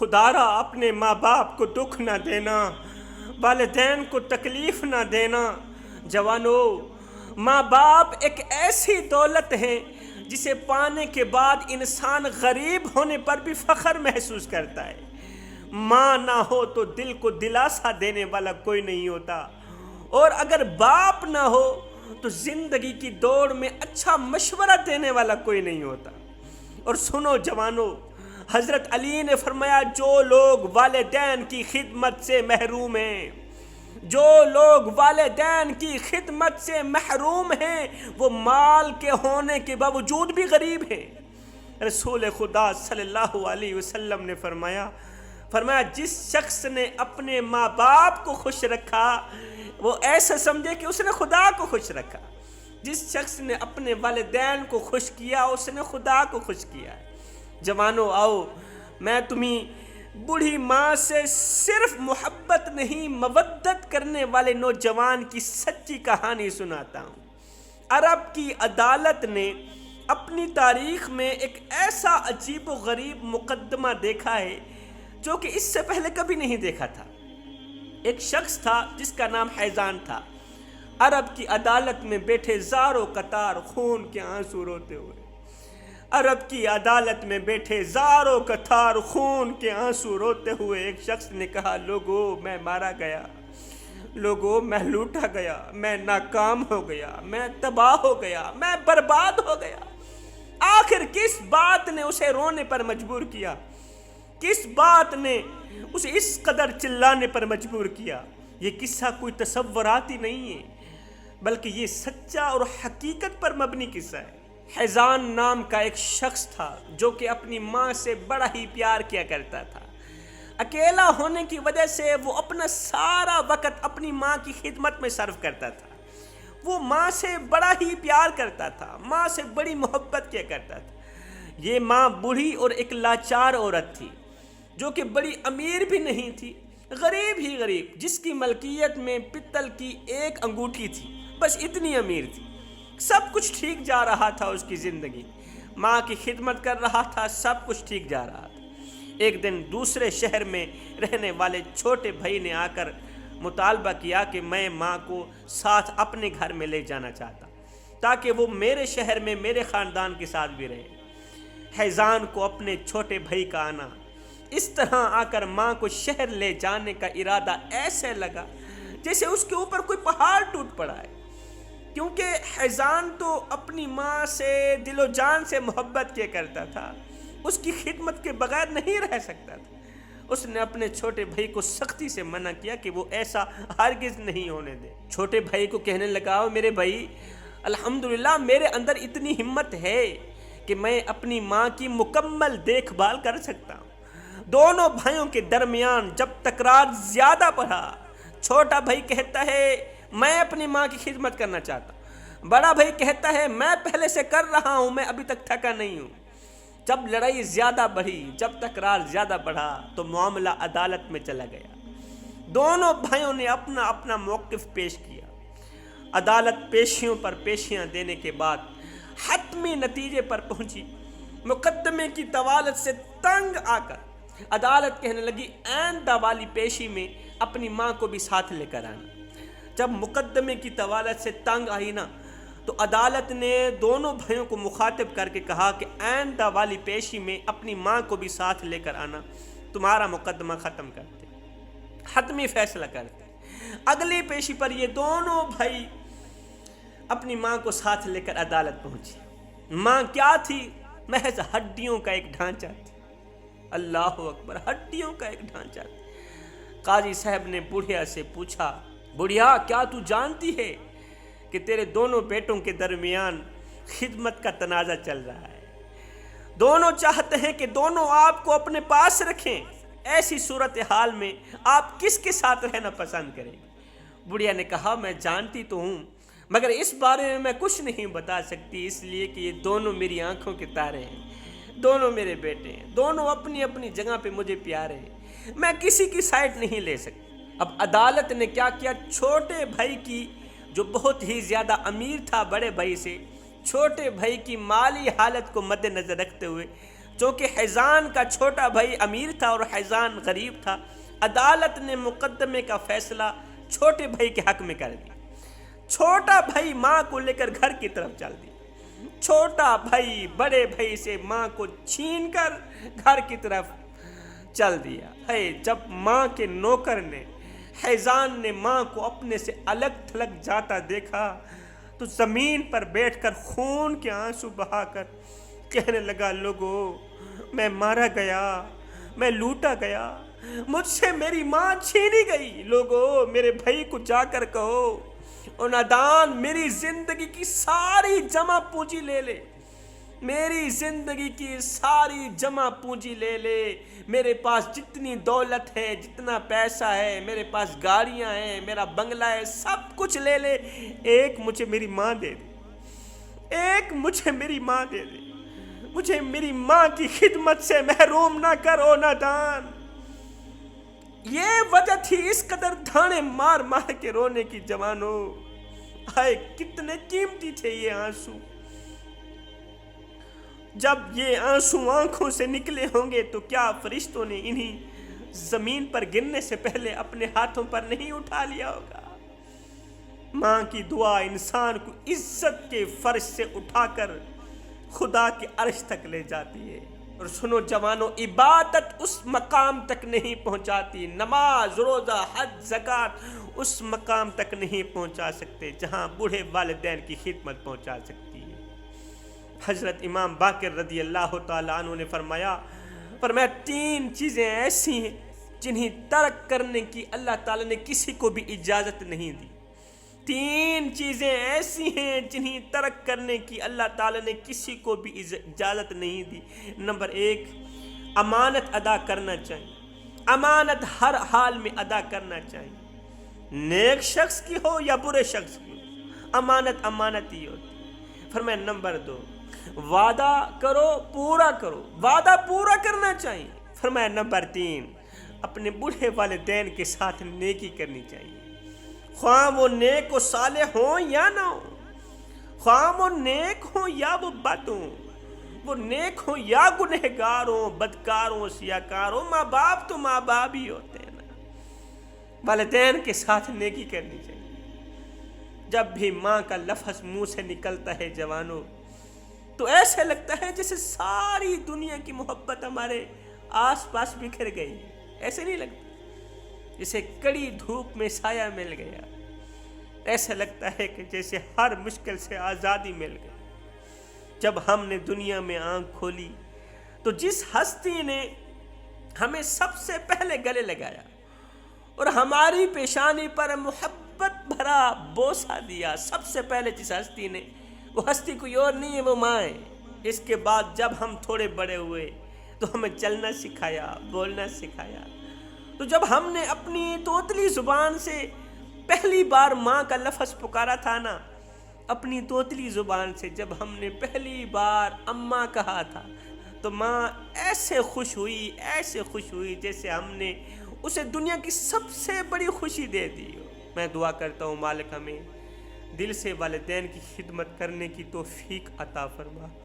خدارا اپنے ماں باپ کو دکھ نہ دینا، والدین کو تکلیف نہ دینا۔ جوانوں، ماں باپ ایک ایسی دولت ہے جسے پانے کے بعد انسان غریب ہونے پر بھی فخر محسوس کرتا ہے۔ ماں نہ ہو تو دل کو دلاسا دینے والا کوئی نہیں ہوتا، اور اگر باپ نہ ہو تو زندگی کی دوڑ میں اچھا مشورہ دینے والا کوئی نہیں ہوتا۔ اور سنو جوانوں، حضرت علی نے فرمایا جو لوگ والدین کی خدمت سے محروم ہیں، جو لوگ والدین کی خدمت سے محروم ہیں، وہ مال کے ہونے کے باوجود بھی غریب ہیں۔ رسول خدا صلی اللہ علیہ وسلم نے فرمایا جس شخص نے اپنے ماں باپ کو خوش رکھا وہ ایسا سمجھے کہ اس نے خدا کو خوش رکھا۔ جس شخص نے اپنے والدین کو خوش کیا اس نے خدا کو خوش کیا۔ جوانوں آؤ، میں تمہیں بوڑھی ماں سے صرف محبت نہیں مودت کرنے والے نوجوان کی سچی کہانی سناتا ہوں۔ عرب کی عدالت نے اپنی تاریخ میں ایک ایسا عجیب و غریب مقدمہ دیکھا ہے جو کہ اس سے پہلے کبھی نہیں دیکھا تھا۔ ایک شخص تھا جس کا نام حیزان تھا، عرب کی عدالت میں بیٹھے زاروں قطار خون کے آنسو روتے ہوئے، عرب کی عدالت میں بیٹھے زاروں قطار خون کے آنسو روتے ہوئے ایک شخص نے کہا، لوگو میں مارا گیا، لوگو میں لوٹا گیا، میں ناکام ہو گیا، میں تباہ ہو گیا، میں برباد ہو گیا۔ آخر کس بات نے اسے رونے پر مجبور کیا؟ کس بات نے اسے اس قدر چلانے پر مجبور کیا؟ یہ قصہ کوئی تصوراتی نہیں ہے بلکہ یہ سچا اور حقیقت پر مبنی قصہ ہے۔ حیزان نام کا ایک شخص تھا جو کہ اپنی ماں سے بڑا ہی پیار کیا کرتا تھا۔ اکیلا ہونے کی وجہ سے وہ اپنا سارا وقت اپنی ماں کی خدمت میں صرف کرتا تھا۔ وہ ماں سے بڑا ہی پیار کرتا تھا، ماں سے بڑی محبت کیا کرتا تھا۔ یہ ماں بوڑھی اور ایک لاچار عورت تھی جو کہ بڑی امیر بھی نہیں تھی، غریب ہی غریب، جس کی ملکیت میں پتل کی ایک انگوٹھی تھی، بس اتنی امیر تھی۔ سب کچھ ٹھیک جا رہا تھا، اس کی زندگی ماں کی خدمت کر رہا تھا، سب کچھ ٹھیک جا رہا تھا۔ ایک دن دوسرے شہر میں رہنے والے چھوٹے بھائی نے آ کر مطالبہ کیا کہ میں ماں کو ساتھ اپنے گھر میں لے جانا چاہتا تاکہ وہ میرے شہر میں میرے خاندان کے ساتھ بھی رہے۔ حیزان کو اپنے چھوٹے بھائی کا آنا اس طرح آ کر ماں کو شہر لے جانے کا ارادہ ایسے لگا جیسے اس کے اوپر کوئی پہاڑ ٹوٹ پڑا ہے، کیونکہ حیزان تو اپنی ماں سے دل و جان سے محبت کیا کرتا تھا، اس کی خدمت کے بغیر نہیں رہ سکتا تھا۔ اس نے اپنے چھوٹے بھائی کو سختی سے منع کیا کہ وہ ایسا ہرگز نہیں ہونے دے۔ چھوٹے بھائی کو کہنے لگا، میرے بھائی، الحمدللہ میرے اندر اتنی ہمت ہے کہ میں اپنی ماں کی مکمل دیکھ بھال کر سکتا ہوں۔ دونوں بھائیوں کے درمیان جب تکرار زیادہ بڑھا، چھوٹا بھائی کہتا ہے میں اپنی ماں کی خدمت کرنا چاہتا ہوں، بڑا بھائی کہتا ہے میں پہلے سے کر رہا ہوں، میں ابھی تک تھکا نہیں ہوں۔ جب لڑائی زیادہ بڑھی، جب تکرار زیادہ بڑھا تو معاملہ عدالت میں چلا گیا۔ دونوں بھائیوں نے اپنا اپنا موقف پیش کیا۔ عدالت پیشیوں پر پیشیاں دینے کے بعد حتمی نتیجے پر پہنچی۔ مقدمے کی طوالت سے تنگ آ کر عدالت کہنے لگی، آئندہ والی پیشی میں اپنی ماں کو بھی ساتھ لے کر آنا۔ جب مقدمے کی طوالت سے تنگ آئی نا تو عدالت نے دونوں بھائیوں کو مخاطب کر کے کہا کہ آئندہ والی پیشی میں اپنی ماں کو بھی ساتھ لے کر آنا، تمہارا مقدمہ ختم کرتے، حتمی فیصلہ کرتے۔ اگلی پیشی پر یہ دونوں بھائی اپنی ماں کو ساتھ لے کر عدالت پہنچے۔ ماں کیا تھی؟ محض ہڈیوں کا ایک ڈھانچہ تھی۔ اللہ اکبر، ہڈیوں کا ایک ڈھانچہ تھی۔ قاضی صاحب نے بڑھیا سے پوچھا، بڑھیا کیا تو جانتی ہے کہ تیرے دونوں بیٹوں کے درمیان خدمت کا تنازع چل رہا ہے؟ دونوں چاہتے ہیں کہ دونوں آپ کو اپنے پاس رکھیں، ایسی صورتحال میں آپ کس کے ساتھ رہنا پسند کریں گے؟ بڑھیا نے کہا، میں جانتی تو ہوں مگر اس بارے میں کچھ نہیں بتا سکتی، اس لیے کہ یہ دونوں میری آنکھوں کے تارے ہیں، دونوں میرے بیٹے ہیں، دونوں اپنی اپنی جگہ پہ مجھے پیارے ہیں، میں کسی کی سائڈ نہیں لے سکتی۔ اب عدالت نے کیا کیا، چھوٹے بھائی کی جو بہت ہی زیادہ امیر تھا بڑے بھائی سے، چھوٹے بھائی کی مالی حالت کو مد نظر رکھتے ہوئے چونکہ حیزان کا چھوٹا بھائی امیر تھا اور حیزان غریب تھا، عدالت نے مقدمے کا فیصلہ چھوٹے بھائی کے حق میں کر دیا۔ چھوٹا بھائی ماں کو لے کر گھر کی طرف چل دیا۔ چھوٹا بھائی بڑے بھائی سے ماں کو چھین کر گھر کی طرف چل دیا۔ جب ماں کے نوکر نے، حیزان نے ماں کو اپنے سے الگ تھلگ جاتا دیکھا تو زمین پر بیٹھ کر خون کے آنسو بہا کر کہنے لگا، لوگو میں مارا گیا، میں لوٹا گیا، مجھ سے میری ماں چھینی گئی، لوگو میرے بھائی کو جا کر کہو اور نادان میری زندگی کی ساری جمع پونجی لے لے، میری زندگی کی ساری جمع پونجی لے لے، میرے پاس جتنی دولت ہے، جتنا پیسہ ہے، میرے پاس گاڑیاں ہیں، میرا بنگلہ ہے، سب کچھ لے لے، ایک مجھے میری ماں دے دے، ایک مجھے میری ماں دے دے، مجھے میری ماں کی خدمت سے محروم نہ کرو نادان۔ یہ وجہ تھی اس قدر دھانے مار مار کے رونے کی جوانوں۔ ہائے کتنے قیمتی تھے یہ آنسو۔ جب یہ آنسو آنکھوں سے نکلے ہوں گے تو کیا فرشتوں نے انہیں زمین پر گرنے سے پہلے اپنے ہاتھوں پر نہیں اٹھا لیا ہوگا؟ ماں کی دعا انسان کو عزت کے فرش سے اٹھا کر خدا کے عرش تک لے جاتی ہے۔ اور سنو جوانوں، عبادت اس مقام تک نہیں پہنچاتی، نماز، روزہ، حج، زکوٰۃ اس مقام تک نہیں پہنچا سکتے جہاں بوڑھے والدین کی خدمت پہنچا سکتی ہے۔ حضرت امام باقر رضی اللہ تعالیٰ عنہ نے فرمایا 3 چیزیں ایسی ہیں جنہیں ترک کرنے کی اللہ تعالیٰ نے کسی کو بھی اجازت نہیں دی۔ 3 چیزیں ایسی ہیں جنہیں ترک کرنے کی اللہ تعالیٰ نے کسی کو بھی اجازت نہیں دی۔ نمبر 1، امانت ادا کرنا چاہیے۔ امانت ہر حال میں ادا کرنا چاہیے، نیک شخص کی ہو یا برے شخص کی ہو، امانت امانت ہی ہوتی۔ فرمایا نمبر 2، وعدہ کرو پورا کرو، وعدہ پورا کرنا چاہیے۔ فرمایا نمبر 3، اپنے بوڑھے والدین کے ساتھ نیکی کرنی چاہیے، خواہ وہ نیک و صالح ہوں یا نہ ہوں، خواہ وہ نیک ہوں یا وہ بد ہوں، وہ نیک ہوں یا گنہگار ہوں، بدکار ہوں، سیاکار ہوں، ماں باپ تو ماں باپ ہی ہوتے ہیں نا۔ والدین کے ساتھ نیکی کرنی چاہیے۔ جب بھی ماں کا لفظ منہ سے نکلتا ہے جوانوں تو ایسے لگتا ہے جیسے ساری دنیا کی محبت ہمارے آس پاس بکھر گئی، ایسے نہیں لگتا؟ جیسے کڑی دھوپ میں سایہ مل گیا، ایسا لگتا ہے کہ جیسے ہر مشکل سے آزادی مل گئی۔ جب ہم نے دنیا میں آنکھ کھولی تو جس ہستی نے ہمیں سب سے پہلے گلے لگایا اور ہماری پیشانی پر محبت بھرا بوسہ دیا، سب سے پہلے جس ہستی نے، وہ ہستی کوئی اور نہیں ہے، وہ ماں ہے۔ اس کے بعد جب ہم تھوڑے بڑے ہوئے تو ہمیں چلنا سکھایا، بولنا سکھایا۔ تو جب ہم نے اپنی توتلی زبان سے پہلی بار ماں کا لفظ پکارا تھا نا، اپنی توتلی زبان سے جب ہم نے پہلی بار اماں کہا تھا تو ماں ایسے خوش ہوئی، ایسے خوش ہوئی جیسے ہم نے اسے دنیا کی سب سے بڑی خوشی دے دی ہو۔ میں دعا کرتا ہوں مالک ہمیں دل سے والدین کی خدمت کرنے کی توفیق عطا فرما۔